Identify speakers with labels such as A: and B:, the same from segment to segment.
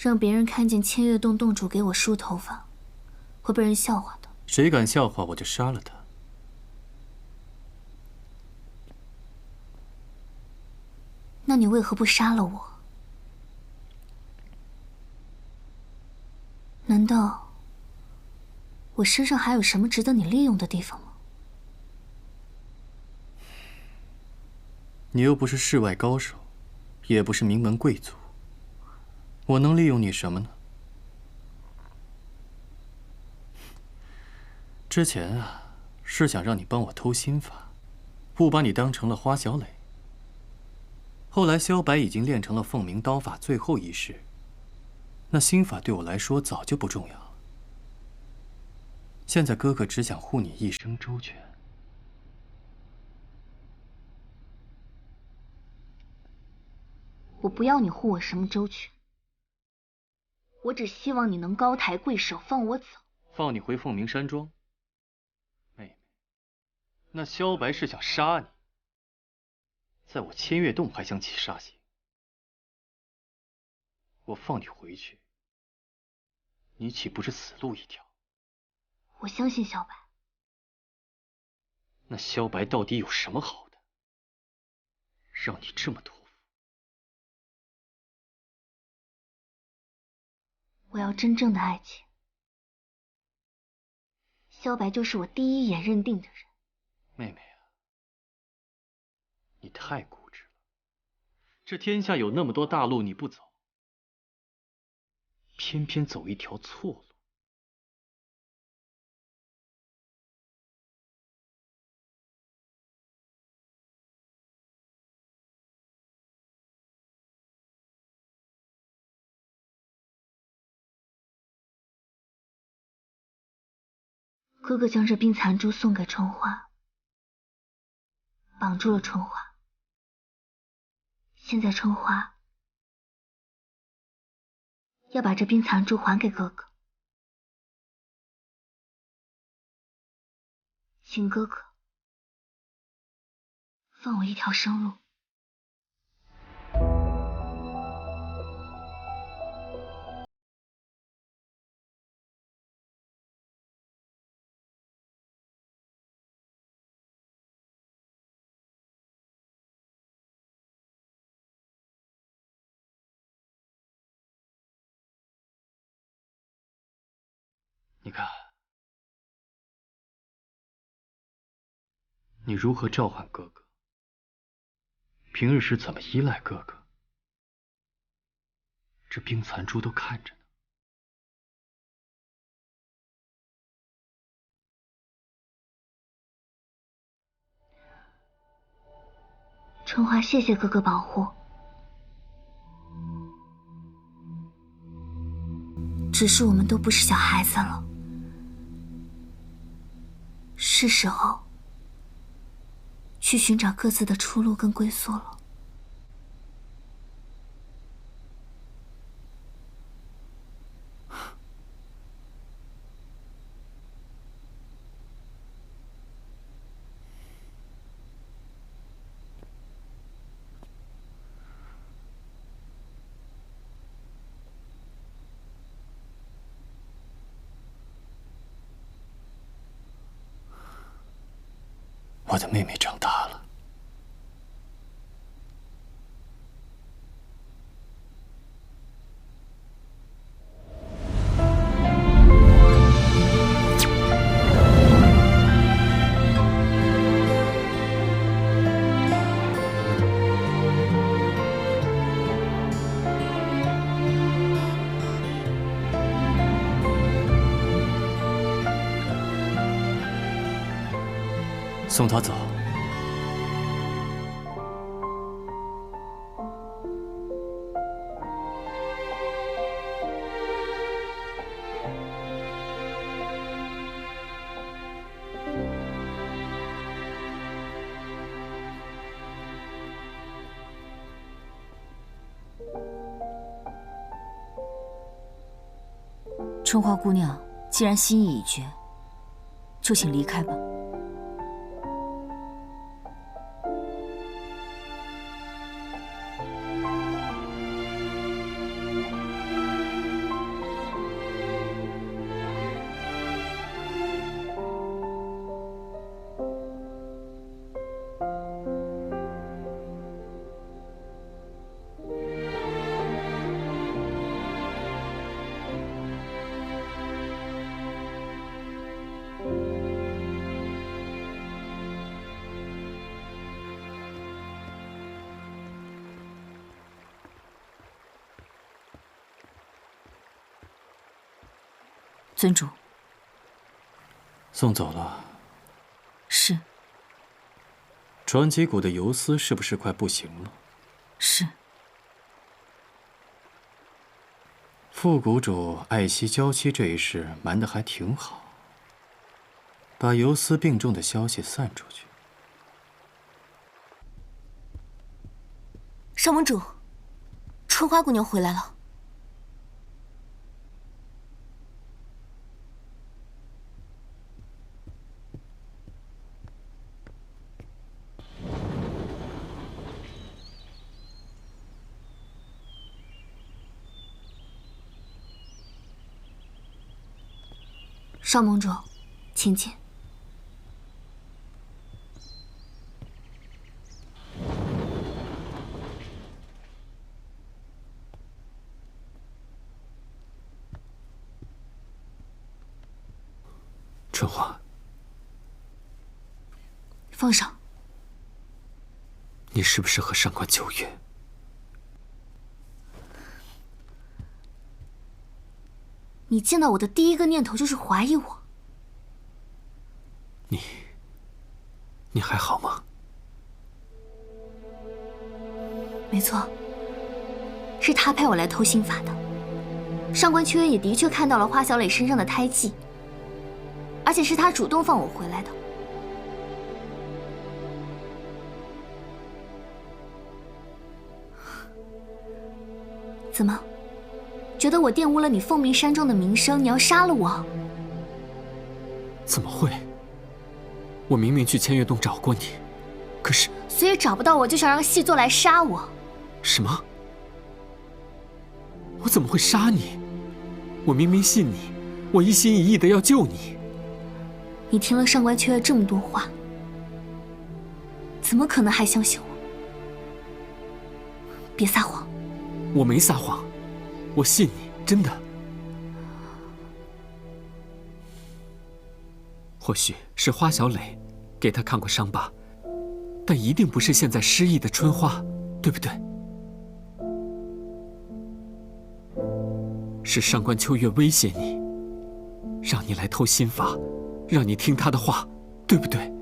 A: 让别人看见千月洞洞主给我梳头发，会被人笑话的。
B: 谁敢笑话我，就杀了他。
A: 那你为何不杀了我？难道我身上还有什么值得你利用的地方吗？
B: 你又不是世外高手，也不是名门贵族，我能利用你什么呢？之前啊，是想让你帮我偷心法，不把你当成了花小磊。后来萧白已经练成了凤鸣刀法最后一式，那心法对我来说早就不重要了。现在哥哥只想护你一生周全。
A: 我不要你护我什么周全，我只希望你能高抬贵手，放我走。
B: 放你回凤鸣山庄。妹妹，那萧白是想杀你，在我千月洞还想起杀心。我放你回去，你岂不是死路一条？
A: 我相信萧白。
B: 那萧白到底有什么好的，让你这么托付？
A: 我要真正的爱情。萧白就是我第一眼认定的人。
B: 妹妹啊，你太固执了。这天下有那么多大路你不走，偏偏走一条错路。
A: 哥哥将这冰残珠送给春花，绑住了春花。现在春花要把这冰残珠还给哥哥，请哥哥放我一条生路。
B: 你看，你如何召唤哥哥？平日是怎么依赖哥哥？这冰残珠都看着呢。
A: 春花，谢谢哥哥保护。只是我们都不是小孩子了，是时候去寻找各自的出路跟归宿了。
B: 我的妹妹长大了。送她走。
C: 春花姑娘，既然心意已决，就请离开吧。尊主。
B: 送走了。
C: 是。
B: 传奇谷的游丝是不是快不行了？
C: 是。
B: 副谷主爱惜娇妻这一事瞒得还挺好，把游丝病重的消息散出去。
A: 少盟主，春花姑娘回来了。少盟主，请进。
D: 春花，
A: 放上。
D: 你是不是和上官秋月？
A: 你见到我的第一个念头就是怀疑我。
D: 你还好吗？
A: 没错，是他派我来偷心法的。上官秋月也的确看到了花小磊身上的胎记，而且是他主动放我回来的。怎么，觉得我玷污了你凤鸣山庄的名声，你要杀了我？
D: 怎么会？我明明去千月洞找过你，可是……
A: 所以找不到我就想让细作来杀我？
D: 什么？我怎么会杀你？我明明信你，我一心一意的要救你。
A: 你听了上官秋月这么多话，怎么可能还相信我？别撒谎！
D: 我没撒谎，我信你，真的。或许是花小磊给他看过伤疤，但一定不是现在失忆的春花，对不对？是上官秋月威胁你，让你来偷心法，让你听他的话，对不对？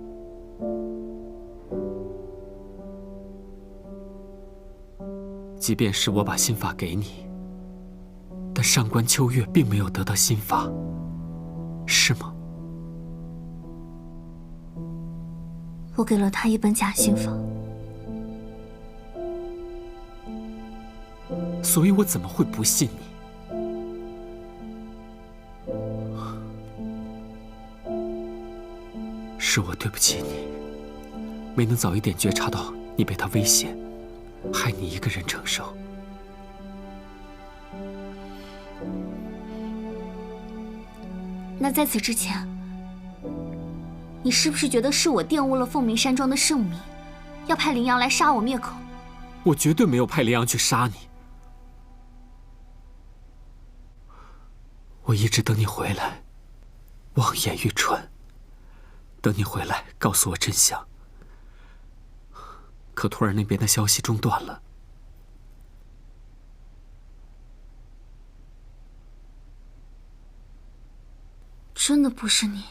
D: 即便是我把心法给你，但上官秋月并没有得到心法，是吗？
A: 我给了他一本假心法，
D: 所以我怎么会不信你？是我对不起你，没能早一点觉察到你被他威胁，害你一个人承受。
A: 那在此之前，你是不是觉得是我玷污了凤鸣山庄的盛名，要派林阳来杀我灭口？
D: 我绝对没有派林阳去杀你，我一直等你回来，望眼欲穿，等你回来告诉我真相。可突然那边的消息中断了。
A: 真的不是你？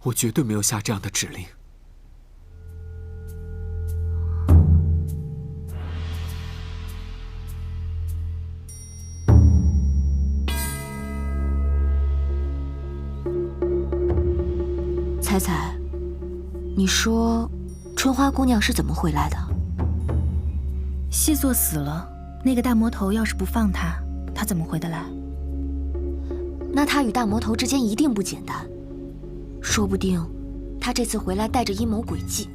D: 我绝对没有下这样的指令。
C: 彩彩，你说春花姑娘是怎么回来的？
E: 细作死了，那个大魔头要是不放她，她怎么回得来？
C: 那她与大魔头之间一定不简单，说不定她这次回来带着阴谋诡计。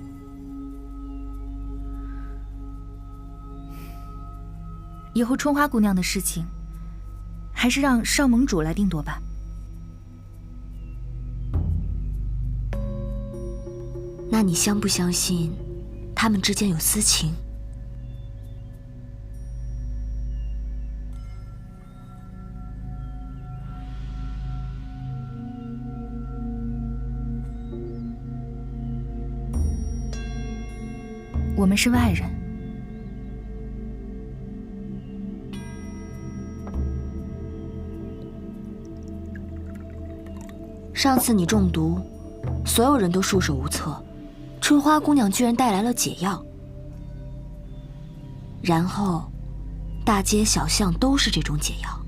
E: 以后春花姑娘的事情，还是让少盟主来定夺吧。
C: 那你相不相信他们之间有私情？
E: 我们是外人，
C: 上次你中毒，所有人都束手无策，春花姑娘居然带来了解药，然后大街小巷都是这种解药。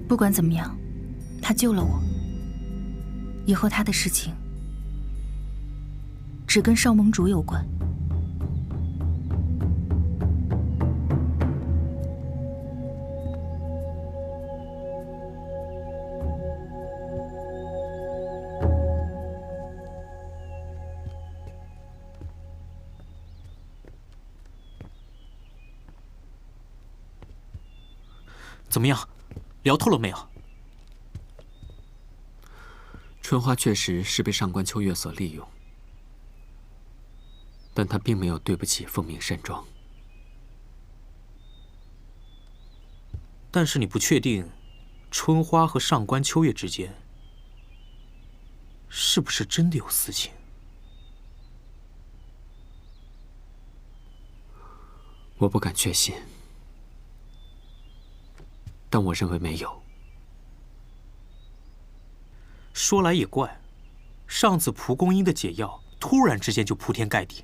E: 不管怎么样，他救了我。以后他的事情只跟少盟主有关。
D: 怎么样，聊透了没有？春花确实是被上官秋月所利用，但她并没有对不起凤鸣山庄。
F: 但是你不确定，春花和上官秋月之间是不是真的有私情？
D: 我不敢确信，但我认为没有。
F: 说来也怪，上次蒲公英的解药突然之间就铺天盖地。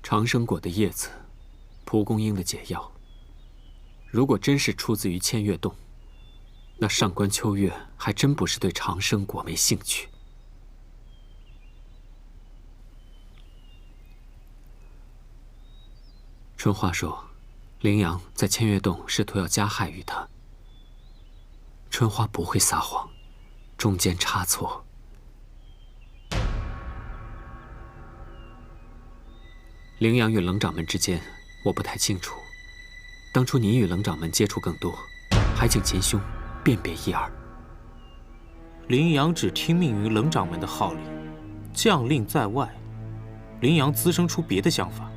D: 长生果的叶子，蒲公英的解药，如果真是出自于千月洞，那上官秋月还真不是对长生果没兴趣。春花说，羚羊在千月洞试图要加害于他。春花不会撒谎，中间差错。羚羊与冷掌门之间，我不太清楚。当初你与冷掌门接触更多，还请秦兄辨别一二。
F: 羚羊只听命于冷掌门的号令，将令在外，羚羊滋生出别的想法，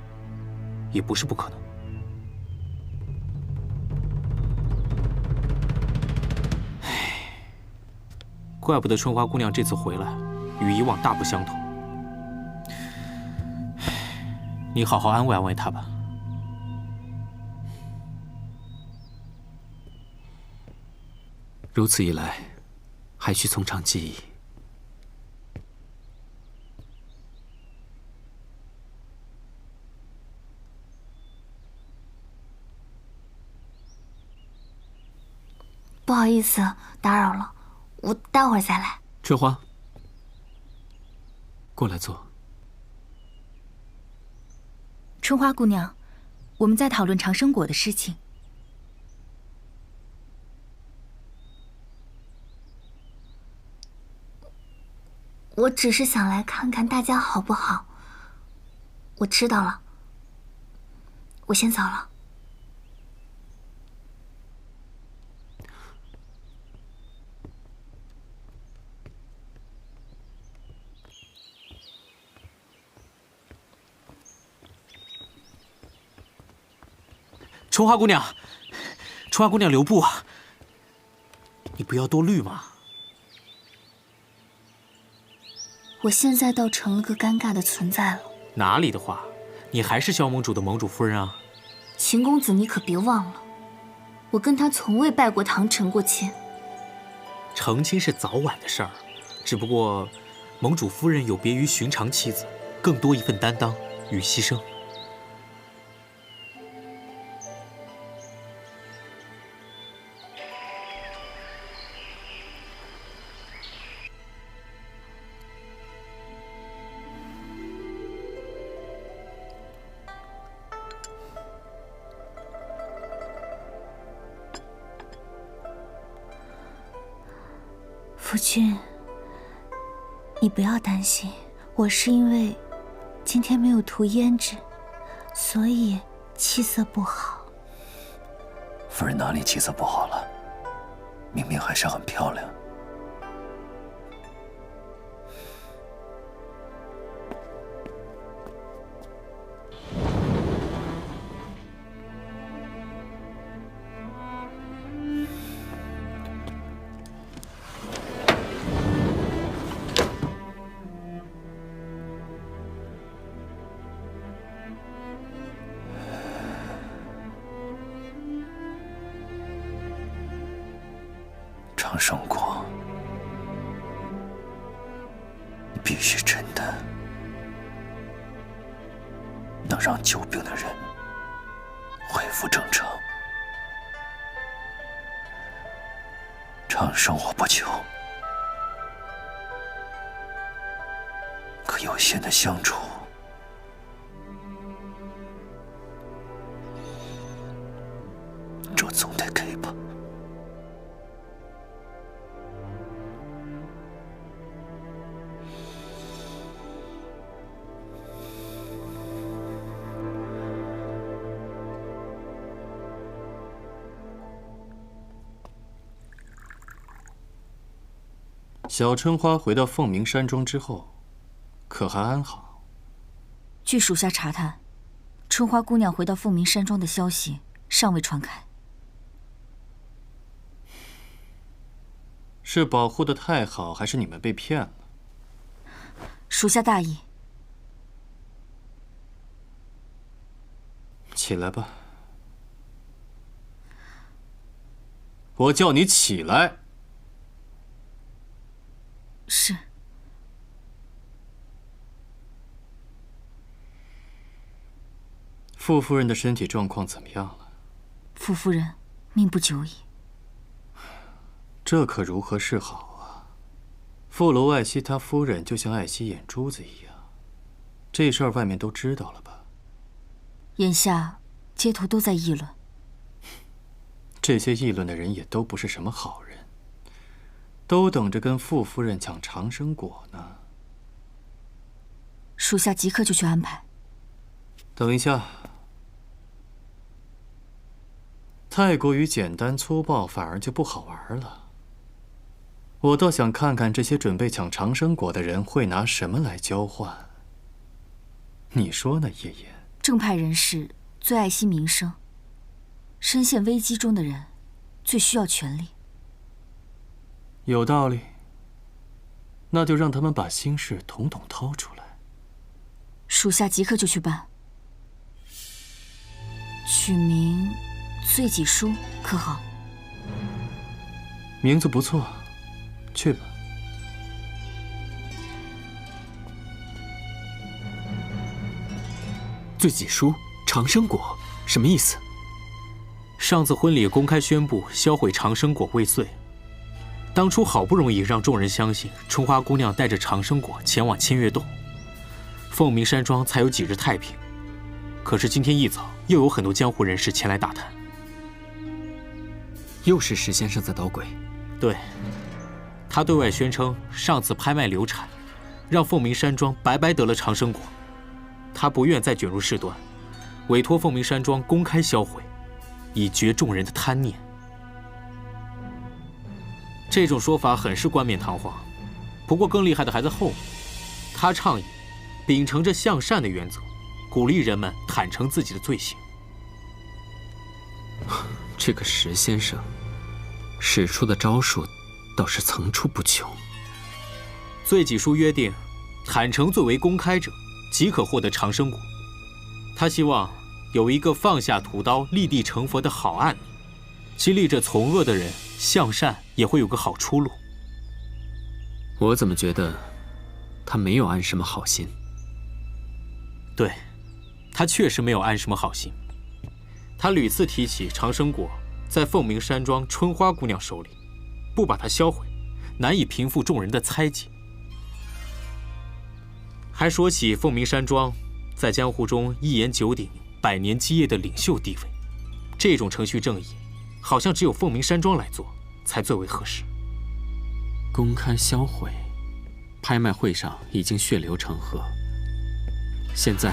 F: 也不是不可能。怪不得春花姑娘这次回来，与以往大不相同。你好好安慰安慰她吧。
D: 如此一来，还需从长计议。
A: 不好意思，打扰了，我待会儿再来。
D: 春花，过来坐。
E: 春花姑娘，我们在讨论长生果的事情。
A: 我只是想来看看大家好不好。我知道了，我先走了。
F: 春花姑娘，春花姑娘留步啊！你不要多虑嘛。
A: 我现在倒成了个尴尬的存在了。
F: 哪里的话，你还是萧盟主的盟主夫人啊。
A: 秦公子，你可别忘了，我跟他从未拜过堂、成过亲。
F: 成亲是早晚的事儿，只不过盟主夫人有别于寻常妻子，更多一份担当与牺牲。
A: 夫君，你不要担心，我是因为今天没有涂胭脂，所以气色不好。
G: 夫人哪里气色不好了？明明还是很漂亮。生果，你必须真的能让久病的人恢复正常。长生我不求，可有限的相处，这总得给吧。
B: 小春花回到凤鸣山庄之后，可还安好？
C: 据属下查探，春花姑娘回到凤鸣山庄的消息尚未传开。
B: 是保护得太好，还是你们被骗了？
C: 属下大意。
B: 起来吧，我叫你起来。
C: 是。
B: 傅夫人的身体状况怎么样了？
C: 傅夫人命不久矣。
B: 这可如何是好啊？傅楼爱惜他夫人，就像爱惜眼珠子一样。这事儿外面都知道了吧？
C: 眼下街头都在议论。
B: 这些议论的人也都不是什么好人，都等着跟傅夫人抢长生果呢。
C: 属下即刻就去安排。
B: 等一下，太过于简单粗暴，反而就不好玩了。我倒想看看这些准备抢长生果的人会拿什么来交换。你说呢，叶叶？
C: 正派人士最爱惜名声，深陷危机中的人最需要权力。
B: 有道理。那就让他们把心事统统掏出来。
C: 属下即刻就去办。取名醉己书可好？
B: 名字不错，去吧。
D: 醉己书、长生果，什么意思？
F: 上次婚礼公开宣布销毁长生果未遂，当初好不容易让众人相信春花姑娘带着长生果前往千月洞，凤鸣山庄才有几日太平。可是今天一早，又有很多江湖人士前来打探。
D: 又是石先生在捣鬼。
F: 对，他对外宣称上次拍卖流产，让凤鸣山庄白白得了长生果。他不愿再卷入事端，委托凤鸣山庄公开销毁，以绝众人的贪念。这种说法很是冠冕堂皇，不过更厉害的还在后面。他倡议秉承着向善的原则，鼓励人们坦诚自己的罪行。
D: 这个石先生使出的招数倒是层出不穷。
F: 罪己书约定，坦诚最为公开者即可获得长生果。他希望有一个放下屠刀、立地成佛的好案例，激励着从恶的人向善，也会有个好出路。
D: 我怎么觉得他没有安什么好心？
F: 对，他确实没有安什么好心。他屡次提起长生果在凤鸣山庄春花姑娘手里，不把它销毁，难以平复众人的猜忌。还说起凤鸣山庄在江湖中一言九鼎、百年基业的领袖地位，这种程序正义，好像只有凤鸣山庄来做才最为合适。
D: 公开销毁，拍卖会上已经血流成河，现在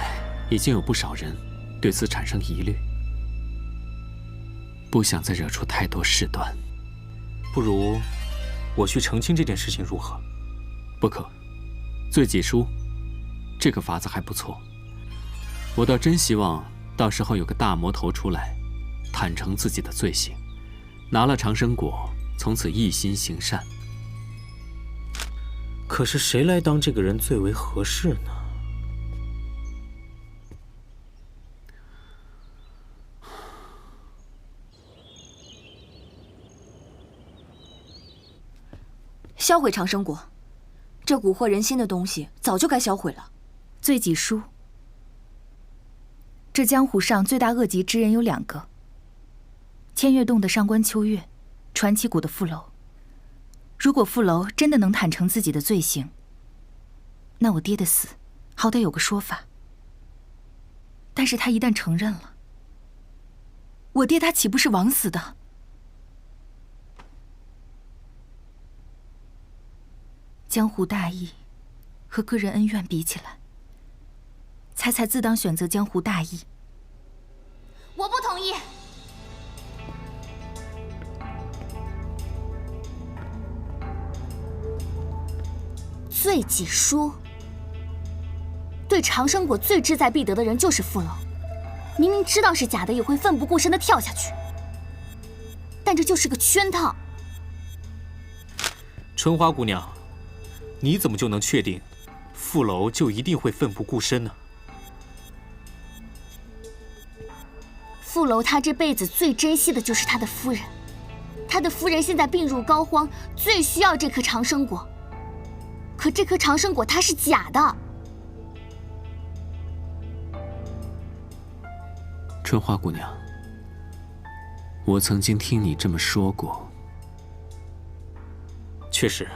D: 已经有不少人对此产生疑虑，不想再惹出太多事端。
F: 不如我去澄清这件事情如何？
D: 不可，醉己书这个法子还不错，我倒真希望到时候有个大魔头出来，坦诚自己的罪行，拿了长生果，从此一心行善。
F: 可是谁来当这个人最为合适呢？
C: 销毁长生果，这蛊惑人心的东西早就该销毁了。
E: 罪己书。这江湖上罪大恶极之人有2个：千月洞的上官秋月，传奇谷的傅楼。如果傅楼真的能坦诚自己的罪行，那我爹的死好歹有个说法。但是他一旦承认了，我爹他岂不是枉死的？江湖大义和个人恩怨比起来，猜猜自当选择江湖大义。
A: 我不同意。罪己书，对长生果最志在必得的人就是傅楼，明明知道是假的，也会奋不顾身的跳下去。但这就是个圈套。
F: 春花姑娘，你怎么就能确定傅楼就一定会奋不顾身呢？
A: 傅楼他这辈子最珍惜的就是他的夫人，他的夫人现在病入膏肓，最需要这颗长生果。可这颗长生果它是假的。
D: 春花姑娘，我曾经听你这么说过。
F: 确实，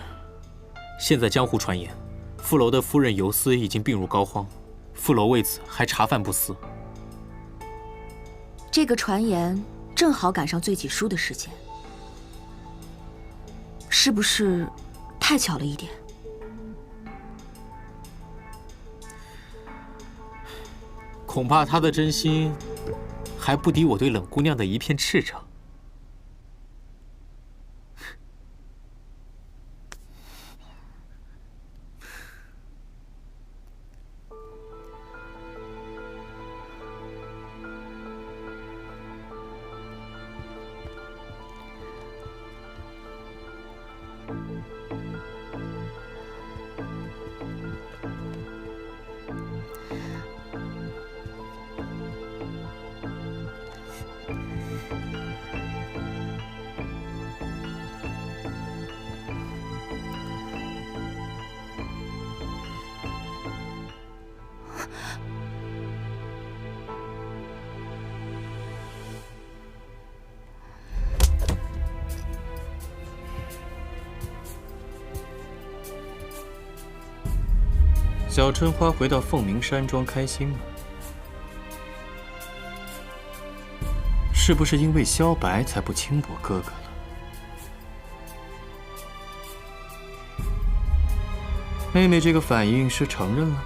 F: 现在江湖传言，傅楼的夫人游丝已经病入膏肓，傅楼为此还茶饭不思。
C: 这个传言正好赶上罪己书的时间，是不是太巧了一点？
F: 恐怕他的真心还不敌我对冷姑娘的一片赤诚。
B: 小春花回到凤鸣山庄开心吗？是不是因为萧白才不轻薄哥哥了？妹妹这个反应是承认了？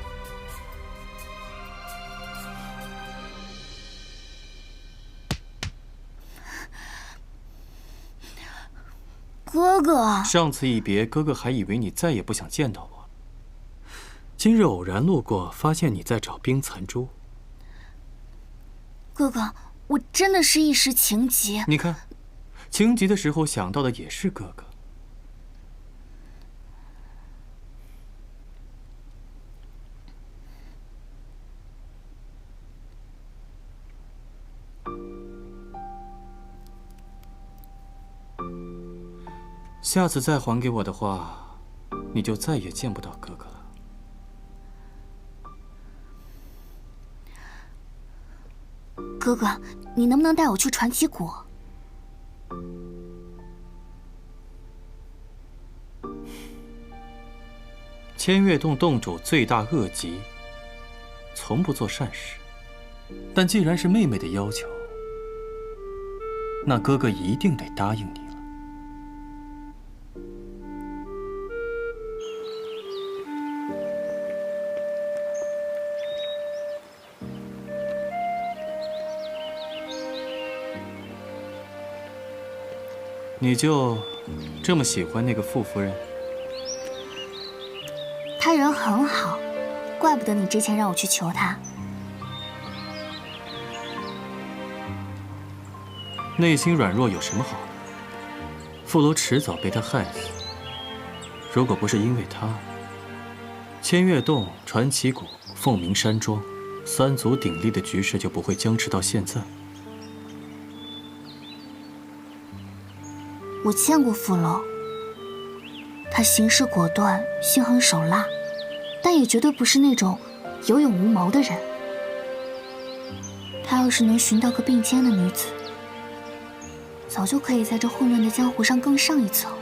A: 哥哥，
B: 上次一别，哥哥还以为你再也不想见到我。今日偶然路过，发现你在找冰残珠。
A: 哥哥，我真的是一时情急。
B: 你看，情急的时候想到的也是哥哥。下次再还给我的话，你就再也见不到哥哥了。
A: 哥哥，你能不能带我去传奇谷？
B: 千月洞洞主罪大恶极，从不做善事。但既然是妹妹的要求，那哥哥一定得答应你了。你就这么喜欢那个傅夫人？
A: 他人很好，怪不得你之前让我去求他。
B: 内心软弱有什么好的？傅楼迟早被他害死。如果不是因为他，千月洞、传奇谷、凤鸣山庄三足鼎立的局势就不会僵持到现在。
A: 我见过傅楼，他行事果断，心狠手辣，但也绝对不是那种有勇无谋的人。他要是能寻到个并肩的女子，早就可以在这混乱的江湖上更上一层。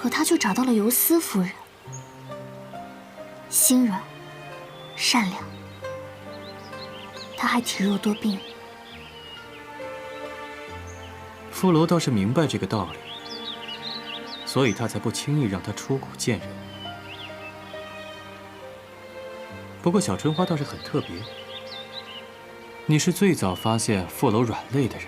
A: 可他却找到了尤斯夫人，心软、善良，他还体弱多病。
B: 傅楼倒是明白这个道理，所以他才不轻易让他出谷见人。不过小春花倒是很特别，你是最早发现傅楼软肋的人。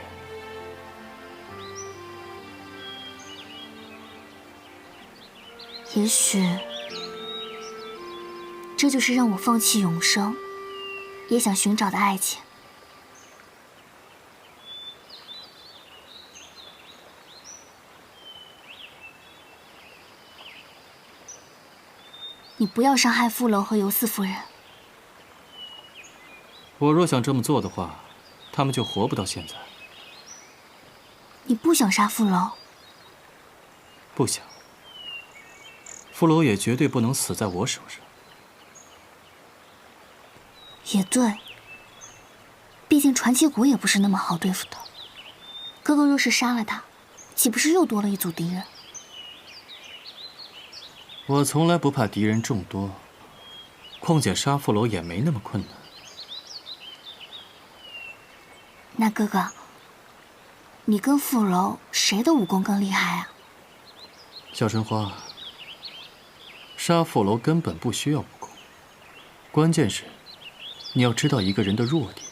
A: 也许，这就是让我放弃永生，也想寻找的爱情。你不要伤害傅楼和尤斯夫人。
B: 我若想这么做的话，他们就活不到现在。
A: 你不想杀傅楼？
B: 不想。傅楼也绝对不能死在我手上。
A: 也对，毕竟传奇谷也不是那么好对付的。哥哥若是杀了他，岂不是又多了一组敌人？
B: 我从来不怕敌人众多，况且杀傅楼也没那么困难。
A: 那哥哥，你跟傅楼谁的武功更厉害啊？
B: 小春花，杀傅楼根本不需要武功，关键是你要知道一个人的弱点。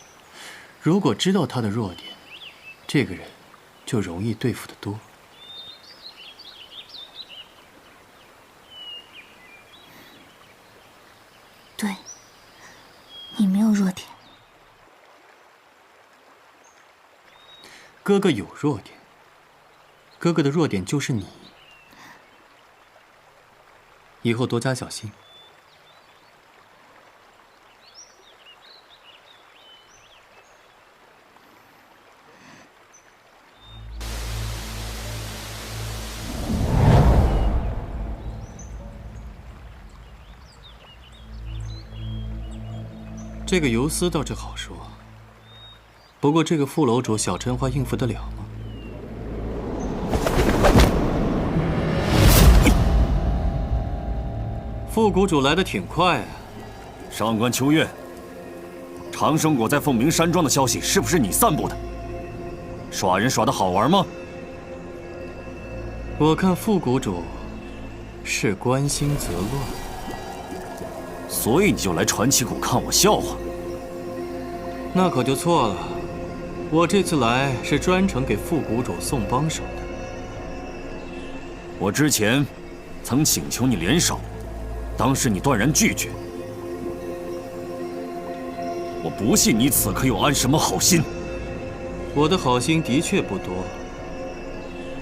B: 如果知道他的弱点，这个人就容易对付得多。
A: 对，你没有弱点。
B: 哥哥有弱点，哥哥的弱点就是你。以后多加小心。这个游丝倒是好说，不过这个副楼主小春花应付得了吗？副谷主来得挺快啊！
G: 上官秋月，长生果在凤鸣山庄的消息是不是你散布的？耍人耍得好玩吗？
B: 我看副谷主是关心则乱，
G: 所以你就来传奇谷看我笑话？
B: 那可就错了。我这次来是专程给副谷主送帮手的。
G: 我之前曾请求你联手，当时你断然拒绝。我不信你此刻又安什么好心。
B: 我的好心的确不多，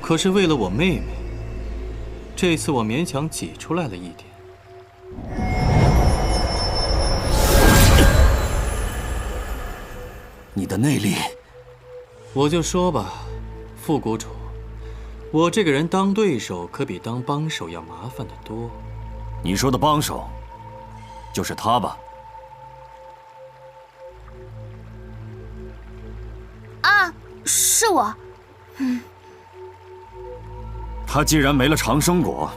B: 可是为了我妹妹，这次我勉强挤出来了一点。
G: 你的内力，
B: 我就说吧，副谷主，我这个人当对手可比当帮手要麻烦得多。
G: 你说的帮手，就是他吧？
A: 啊，是我。
G: 他既然没了长生果，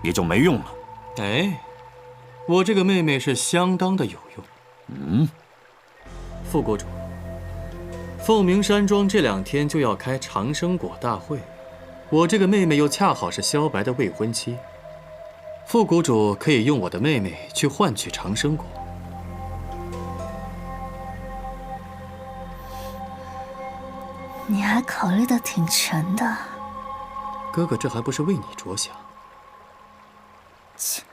G: 也就没用了。
B: 哎，我这个妹妹是相当的有用。副谷主，凤鸣山庄这2天就要开长生果大会，我这个妹妹又恰好是萧白的未婚妻，副谷主可以用我的妹妹去换取长生果。
A: 你还考虑得挺全的。
B: 哥哥，这还不是为你着想。
A: 切。